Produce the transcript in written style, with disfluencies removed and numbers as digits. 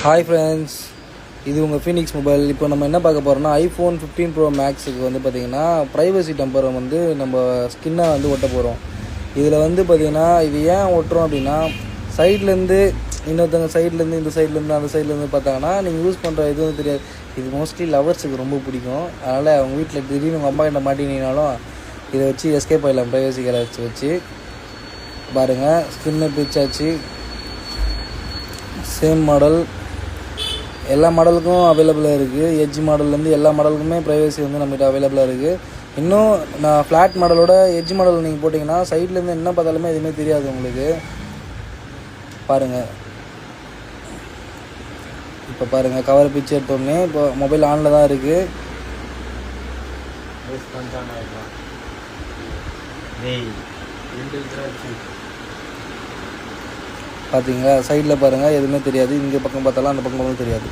Hi friends, இது உங்கள் Phoenix mobile. இப்போ நம்ம என்ன பார்க்க போகிறோம்னா, iPhone 15 Pro Maxக்கு வந்து பார்த்திங்கன்னா ப்ரைவசி டெம்பர் வந்து நம்ம ஸ்கின்னை வந்து ஒட்ட போகிறோம். இதில் வந்து பார்த்திங்கன்னா இது ஏன் ஒட்டுறோம் அப்படின்னா, சைட்லேருந்து இன்னொருத்தவங்க சைட்லேருந்து இந்த சைட்லேருந்து அந்த சைட்லேருந்து பார்த்தாங்கன்னா நீங்கள் யூஸ் பண்ணுற எதுவும் தெரியாது. இது மோஸ்ட்லி லவர்ஸுக்கு ரொம்ப பிடிக்கும். அதனால் அவங்க வீட்டில் திடீர்னு உங்கள் அம்மா கிட்ட மாட்டினீங்கனாலும் இதை வச்சு எஸ்கேப் ஆகிடலாம். ப்ரைவசி கலர்ஸ் வச்சு பாருங்கள். ஸ்கின்னை பிரிச்சாச்சு. சேம் மாடல், எல்லா மாடலுக்கும் அவைலபிளாக இருக்குது. எட்ஜ் மாடல்லேருந்து எல்லா மாடலுக்குமே ப்ரைவசி வந்து நம்மகிட்ட அவைலபிளாக இருக்குது. இன்னும் நான் ஃப்ளாட் மாடலோட எட்ஜ் மாடல் நீங்கள் போட்டிங்கன்னா சைட்லேருந்து என்ன பார்த்தாலுமே எதுவுமே தெரியாது உங்களுக்கு. பாருங்கள், இப்போ பாருங்கள், கவர் பிச்சு எடுத்தோடனே இப்போ மொபைல் ஆனில் தான் இருக்குது. பார்த்தீங்களா, சைடில் பாருங்கள், எதுவுமே தெரியாது. இங்கே பக்கம் பார்த்தாலும் அந்த பக்கம் தெரியாது.